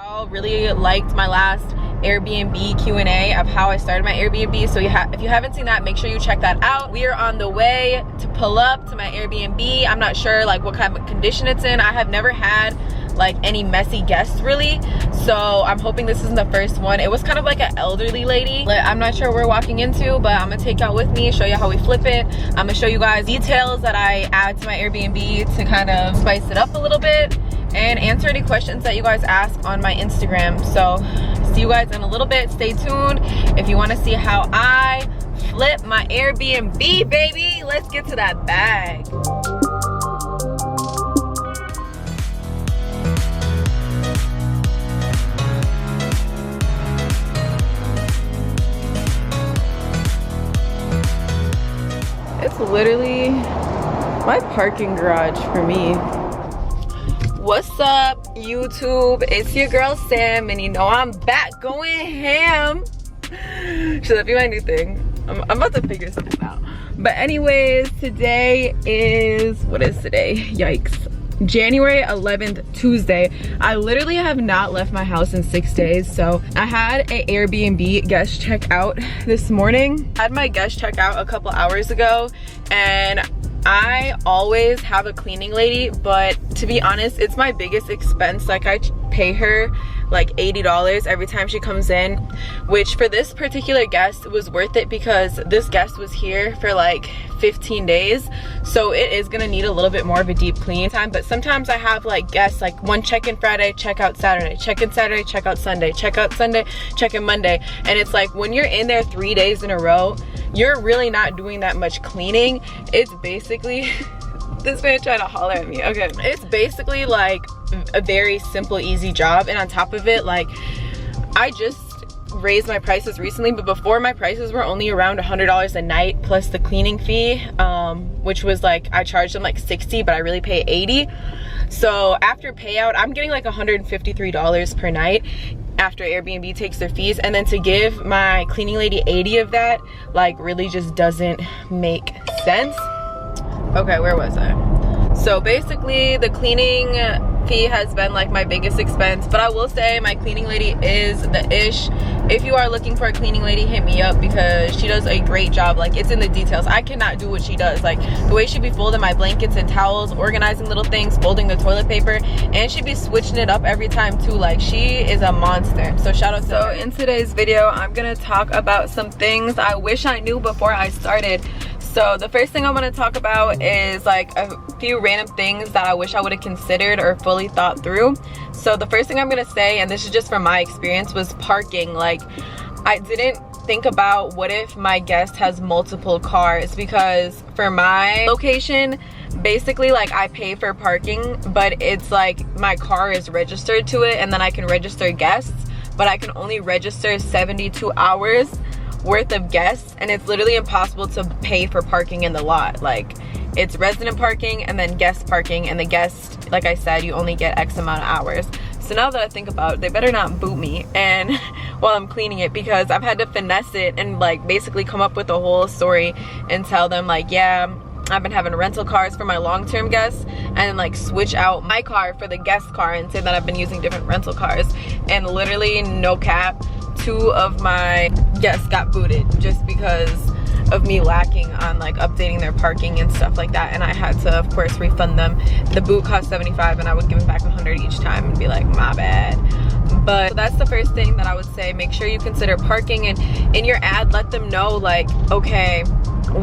Y'all really liked my last Airbnb Q&A of how I started my Airbnb, so if you haven't seen that, make sure you check that out. We are on the way to pull up to my Airbnb. I'm not sure like what kind of condition it's in. I have never had like any messy guests really, so I'm hoping this isn't the first one. It was kind of like an elderly lady. Like, I'm not sure where we're walking into, but I'm gonna take y'all with me, show you how we flip it. I'm gonna show you guys details that I add to my Airbnb to kind of spice it up a little bit and answer any questions that you guys ask on my Instagram. So see you guys in a little bit. Stay tuned if you want to see how I flip my Airbnb, baby. Let's get to that bag. It's literally my parking garage for me. What's up, YouTube? It's your girl Sam, and you know I'm back going ham. Should that be my new thing? I'm about to figure something out. But anyways, today is, what is today? Yikes. January 11th, Tuesday. I literally have not left my house in 6 days. So I had an Airbnb guest check out this morning. I had my guest check out a couple hours ago, and I always have a cleaning lady, but to be honest, it's my biggest expense. Like, I pay her like $80 every time she comes in, which for this particular guest was worth it because this guest was here for like 15 days, so it is gonna need a little bit more of a deep clean time. But sometimes I have like guests, like one check-in Friday, check out Saturday, check-in Saturday, check out Sunday, check out Sunday, check-in Monday, and it's like when you're in there 3 days in a row, you're really not doing that much cleaning. It's basically this man trying to holler at me. Okay, it's basically like a very simple, easy job. And on top of it, like, I just raised my prices recently, but before my prices were only around $100 a night plus the cleaning fee, which was like, I charged them like $60, but I really pay $80. So after payout, I'm getting like $153 per night after Airbnb takes their fees. And then to give my cleaning lady 80 of that, like, really just doesn't make sense. Okay, where was I? So basically the cleaning fee has been like my biggest expense, but I will say my cleaning lady is the ish. If you are looking for a cleaning lady, hit me up because she does a great job. Like, it's in the details. I cannot do what she does. Like, the way she be folding my blankets and towels, organizing little things, folding the toilet paper, and she be switching it up every time too. Like, she is a monster. So shout out to her. So in today's video, I'm gonna talk about some things I wish I knew before I started. So the first thing I want to talk about is like a few random things that I wish I would have considered or fully thought through. So the first thing I'm going to say, and this is just from my experience, was parking. Like, I didn't think about what if my guest has multiple cars, because for my location, basically like I pay for parking, but it's like my car is registered to it, and then I can register guests, but I can only register 72 hours worth of guests, and it's literally impossible to pay for parking in the lot. Like, it's resident parking and then guest parking, and the guest, like I said, you only get X amount of hours. So now that I think about it, they better not boot me and while I'm cleaning it, because I've had to finesse it and like basically come up with a whole story and tell them like, yeah, I've been having rental cars for my long-term guests, and then like switch out my car for the guest car and say that I've been using different rental cars. And literally, no cap, 2 of my guests got booted just because of me lacking on like updating their parking and stuff like that. And I had to, of course, refund them. The boot cost $75, and I would give them back $100 each time and be like, my bad. But that's the first thing that I would say. Make sure you consider parking, and in your ad, let them know like, okay,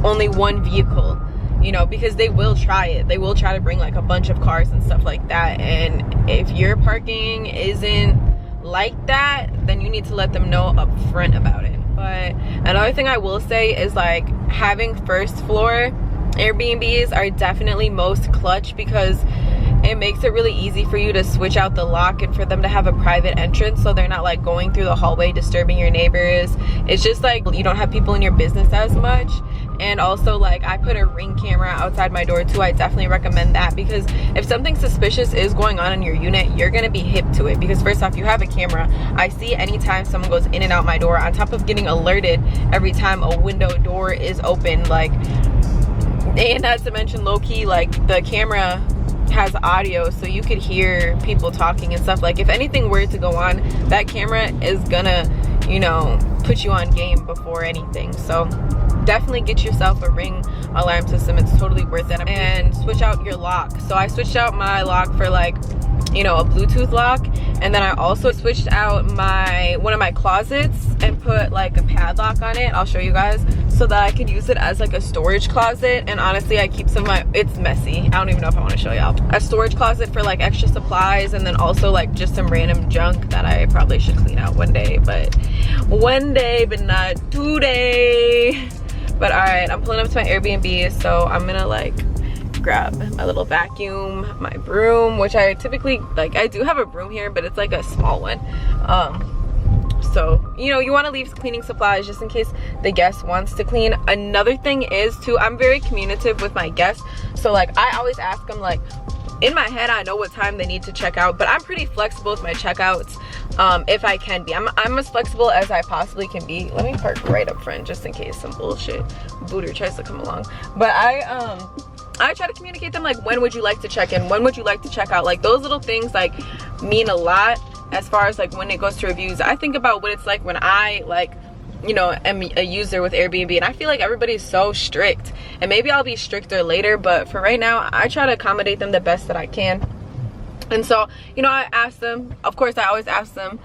only 1 vehicle, you know, because they will try it. They will try to bring like a bunch of cars and stuff like that. And if your parking isn't like that, then you need to let them know up front about it. But another thing I will say is like, having first floor Airbnbs are definitely most clutch, because it makes it really easy for you to switch out the lock and for them to have a private entrance, so they're not like going through the hallway disturbing your neighbors. It's just like you don't have people in your business as much. And also, like, I put a Ring camera outside my door too. I definitely recommend that, because if something suspicious is going on in your unit, you're gonna be hip to it. Because first off, you have a camera. I see anytime someone goes in and out my door, on top of getting alerted every time a window door is open. Like, and not to mention, low-key, like, the camera has audio, so you could hear people talking and stuff. Like if anything were to go on, that camera is gonna, you know, put you on game before anything. So definitely get yourself a Ring alarm system. It's totally worth it. And switch out your lock. So I switched out my lock for like, you know, a Bluetooth lock, and then I also switched out one of my closets and put like a padlock on it. I'll show you guys, so that I could use it as like a storage closet. And honestly, I keep some of my, it's messy, I don't even know if I want to show y'all, a storage closet for like extra supplies, and then also like just some random junk that I probably should clean out one day, but not today. But all right, I'm pulling up to my Airbnb, so I'm gonna like grab my little vacuum, my broom, which I typically, like, I do have a broom here, but it's like a small one. So, you know, you want to leave cleaning supplies just in case the guest wants to clean. Another thing is too, I'm very communicative with my guests. So like, I always ask them, like, in my head, I know what time they need to check out, but I'm pretty flexible with my checkouts. If I can be, I'm as flexible as I possibly can be. Let me park right up front just in case some bullshit booter tries to come along. But I try to communicate them, like, when would you like to check in? When would you like to check out? Like, those little things, like, mean a lot as far as, like, when it goes to reviews. I think about what it's like when I, like, you know, am a user with Airbnb, and I feel like everybody's so strict. And maybe I'll be stricter later, but for right now, I try to accommodate them the best that I can. And so, you know, I asked them, of course, I always ask them,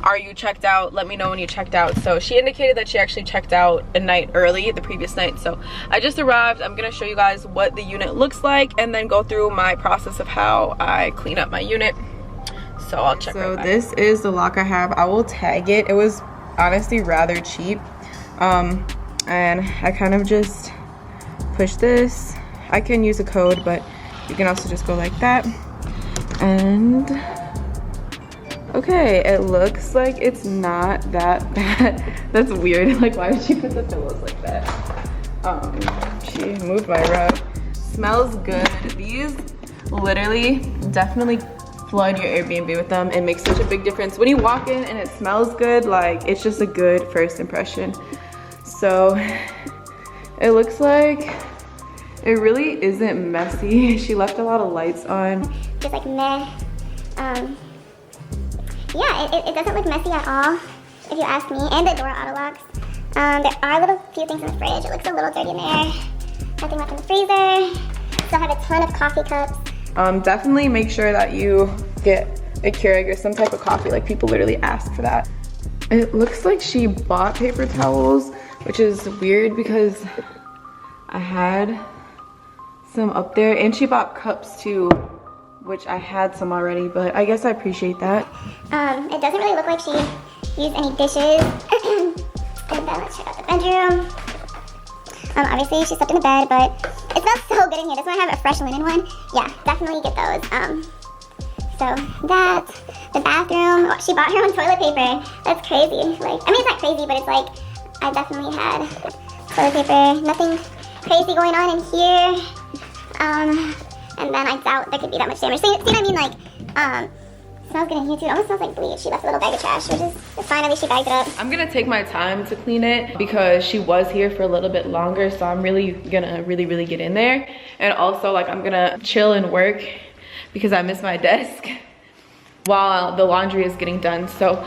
are you checked out? Let me know when you checked out. So she indicated that she actually checked out a night early, the previous night. So I just arrived. I'm gonna show you guys what the unit looks like and then go through my process of how I clean up my unit. So I'll check right back. So this is the lock I have. I will tag it. It was honestly rather cheap. And I kind of just push this. I can use a code, but you can also just go like that. And okay, it looks like it's not that bad. That's weird. Like, why did she put the pillows like that? She moved my rug. Smells good. These literally definitely flood your Airbnb with them. It makes such a big difference. When you walk in and it smells good, like, it's just a good first impression. So it looks like it really isn't messy. She left a lot of lights on. Just like meh. Yeah, it doesn't look messy at all, if you ask me. And the door auto locks. There are a little few things in the fridge. It looks a little dirty in there. Nothing left in the freezer. Still have a ton of coffee cups. Definitely make sure that you get a Keurig or some type of coffee. Like, people literally ask for that. It looks like she bought paper towels, which is weird because I had some up there, and she bought cups too, which I had some already, but I guess I appreciate that. It doesn't really look like she used any dishes. And then let's check out the bedroom. Obviously she slept in the bed, but it smells so good in here. That's why I have a fresh linen one. Yeah, definitely get those. So that, the bathroom, she bought her own toilet paper. That's crazy. Like, I mean, it's not crazy, but it's like, I definitely had toilet paper. Nothing crazy going on in here. And then I doubt there could be that much damage. See what I mean? Like, smells good in here too. It almost smells like bleach. She left a little bag of trash, which is fine. At least she bagged it up. I'm gonna take my time to clean it because she was here for a little bit longer. So I'm really gonna really get in there. And also, like, I'm gonna chill and work because I miss my desk while the laundry is getting done. So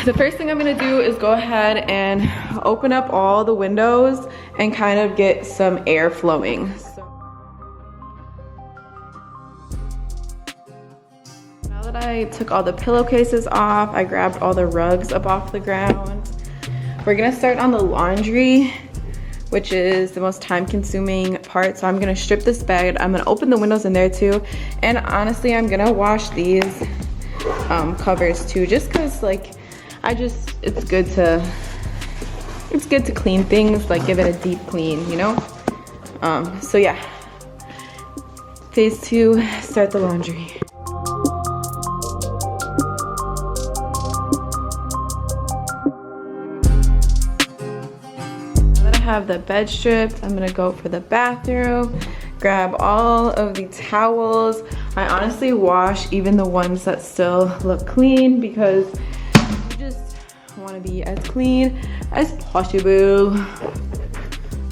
the first thing I'm gonna do is go ahead and open up all the windows and kind of get some air flowing. I took all the pillowcases off. I grabbed all the rugs up off the ground. We're gonna start on the laundry, which is the most time-consuming part. So I'm gonna strip this bed. I'm gonna open the windows in there too. And honestly, I'm gonna wash these covers too, just cause like, it's good to clean things, like give it a deep clean, you know? So yeah, phase 2, start the laundry. Have the bed stripped, I'm gonna go for the bathroom, grab all of the towels. I honestly wash even the ones that still look clean because you just want to be as clean as possible.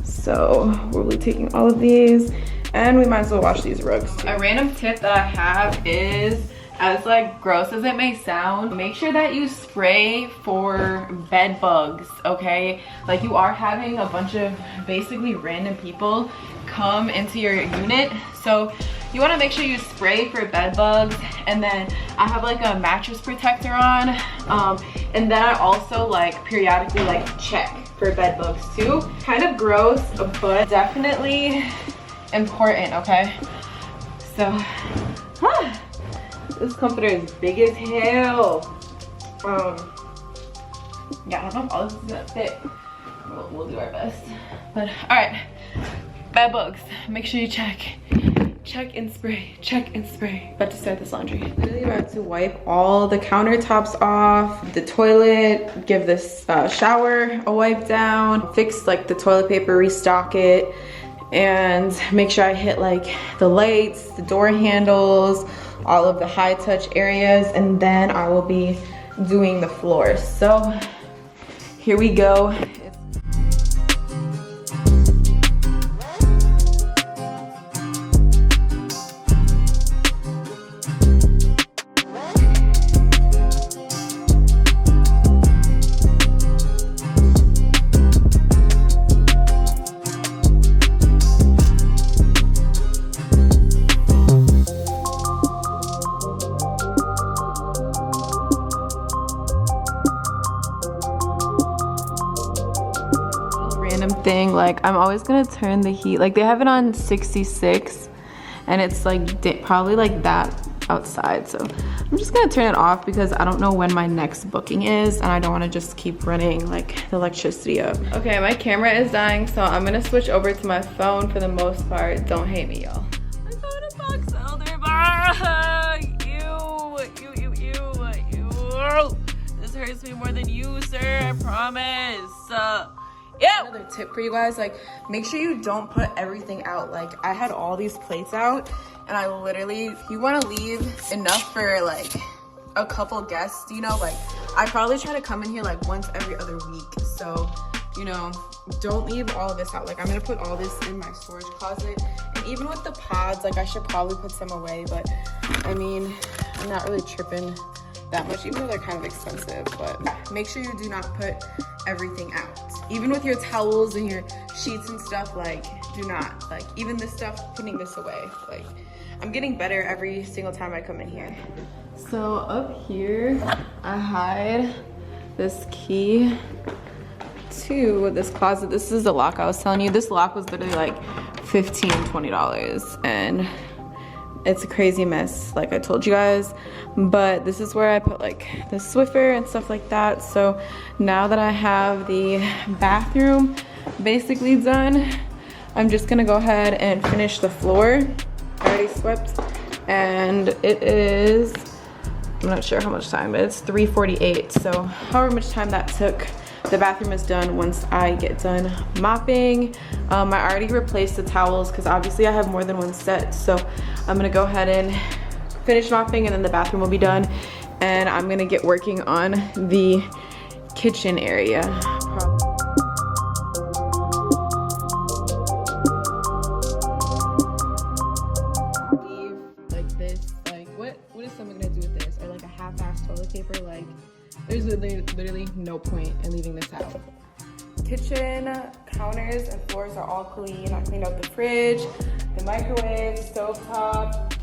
So we'll be taking all of these, And we might as well wash these rugs too. A random tip that I have is, as like gross as it may sound, make sure that you spray for bed bugs, okay? Like you are having a bunch of basically random people come into your unit, so you want to make sure you spray for bed bugs. And then I have like a mattress protector on, and then I also like periodically like check for bed bugs too. Kind of gross, but definitely important, okay? So this comforter is big as hell. Yeah, I don't know if all this is gonna fit. We'll do our best. But all right, bed bugs, make sure you check and spray, check and spray. About to start this laundry. Literally about to wipe all the countertops off, the toilet, give this shower a wipe down, fix like the toilet paper, restock it, and make sure I hit like the lights, the door handles, all of the high touch areas, and then I will be doing the floors. So here we go. Thing, like I'm always gonna turn the heat, like they have it on 66 and it's like probably like that outside, so I'm just gonna turn it off because I don't know when my next booking is and I don't want to just keep running like the electricity up. Okay, my camera is dying, so I'm gonna switch over to my phone for the most part. Don't hate me, y'all. My phone is box elder bar. Ew. This hurts me more than you, sir, I promise. Yeah. Another tip for you guys, like make sure you don't put everything out. Like I had all these plates out and I literally, you want to leave enough for like a couple guests, you know, like I probably try to come in here like once every other week, so you know, don't leave all of this out. Like I'm gonna put all this in my storage closet, and even with the pods, like I should probably put some away, but I mean I'm not really tripping that much, even though they're kind of expensive. But make sure you do not put everything out, even with your towels and your sheets and stuff. Like do not, like even this stuff, putting this away. Like I'm getting better every single time I come in here. So up here I hide this key to this closet. This is the lock I was telling you. This lock was literally like $15-20 and it's a crazy mess, like I told you guys, but this is where I put like the Swiffer and stuff like that. So now that I have the bathroom basically done, I'm just gonna go ahead and finish the floor. I already swept, and it is, I'm not sure how much time, but it's 3:48. So however much time that took, the bathroom is done once I get done mopping. I already replaced the towels because obviously I have more than one set. So I'm gonna go ahead and finish mopping and then the bathroom will be done. And I'm gonna get working on the kitchen area. Like this, like what is someone gonna do with this? Or like a half-assed toilet paper? Like there's literally no point in leaving this out. Kitchen counters and floors are all clean. I cleaned out the fridge, the microwave, stovetop,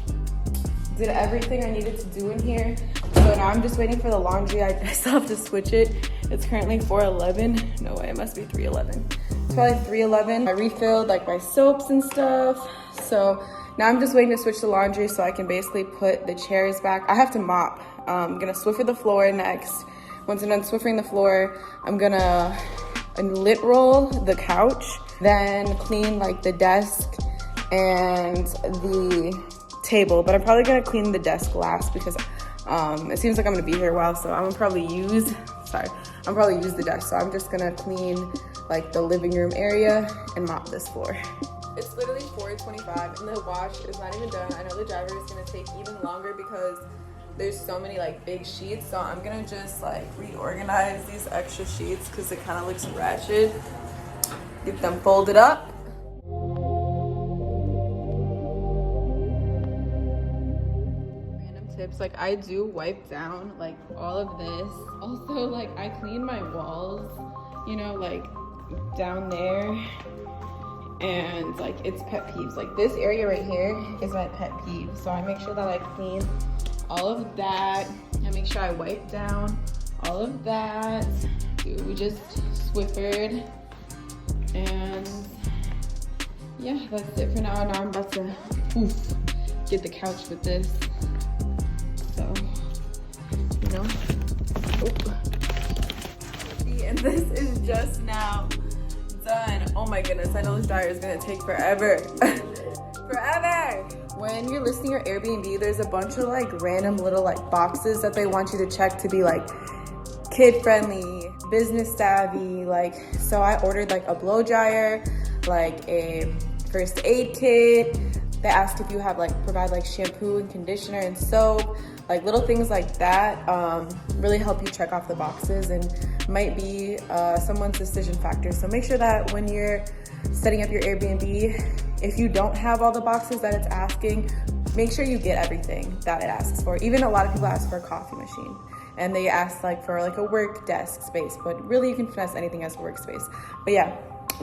did everything I needed to do in here. So now I'm just waiting for the laundry. I still have to switch it. It's currently 4:11. No way, it must be 3:11. It's probably 3:11. I refilled like my soaps and stuff. So now I'm just waiting to switch the laundry so I can basically put the chairs back. I have to mop. I'm gonna Swiffer the floor next. Once I'm done Swiffering the floor, I'm gonna lint roll the couch, then clean like the desk and the table. But I'm probably gonna clean the desk last because it seems like I'm gonna be here a while, so I'm gonna probably use the desk. So I'm just gonna clean like the living room area and mop this floor. It's literally 4:25 and the wash is not even done. I know the driver is gonna take even longer because there's so many like big sheets, so I'm gonna just like reorganize these extra sheets because it kind of looks ratchet. Get them folded up. tips. Like I do wipe down like all of this. Also, like I clean my walls, you know, like down there. And like it's pet peeves. Like this area right here is my pet peeve. So I make sure that I clean all of that. I make sure I wipe down all of that. Dude, we just Swiffered. And yeah, that's it for now. Now I'm about to get the couch with this. So, you know. And this is just now done. Oh my goodness, I know this dryer is gonna take forever. Forever! When you're listing your Airbnb, there's a bunch of like random little like boxes that they want you to check to be like kid friendly, business savvy. Like, so I ordered like a blow dryer, like a first aid kit. They ask if you have like provide like shampoo and conditioner and soap, like little things like that. Really help you check off the boxes and might be someone's decision factor. So make sure that when you're setting up your Airbnb, if you don't have all the boxes that it's asking, make sure you get everything that it asks for. Even a lot of people ask for a coffee machine and they ask like for like a work desk space, but really you can finesse anything as a workspace. But yeah,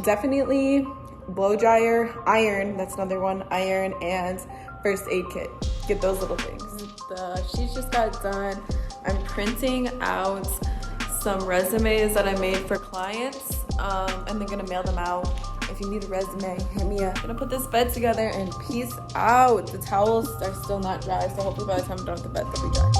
definitely blow dryer, iron, that's another one, iron, and first aid kit. Get those little things. The sheets just got done. I'm printing out some resumes that I made for clients, and they're gonna mail them out. If you need a resume, hit me up. I'm gonna put this bed together and peace out. The towels are still not dry, so hopefully by the time I'm done with the bed, they'll be dry.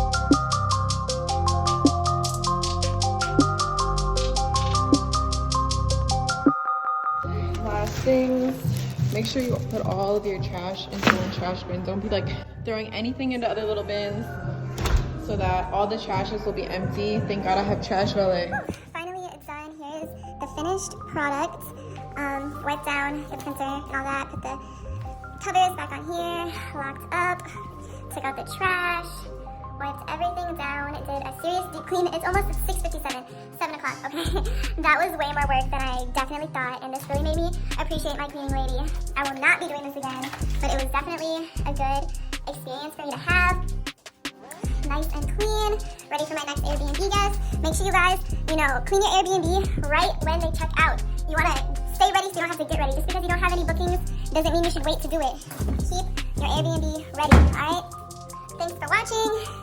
Last things, make sure you put all of your trash into one trash bin. Don't be like throwing anything into other little bins so that all the trashes will be empty. Thank God I have trash valet. Finally, it's done. Here's the finished product. Wiped down the printer and all that. Put the covers back on here. Locked up. Took out the trash. Wiped everything down. It did a serious deep clean. It's almost 6:57, 7 o'clock, okay? That was way more work than I definitely thought, and this really made me appreciate my cleaning lady. I will not be doing this again, but it was definitely a good experience for me to have. Nice and clean, ready for my next Airbnb guest. Make sure you guys, clean your Airbnb right when they check out. You want to stay ready so you don't have to get ready. Just because you don't have any bookings doesn't mean you should wait to do it. Keep your Airbnb ready, all right? Thanks for watching.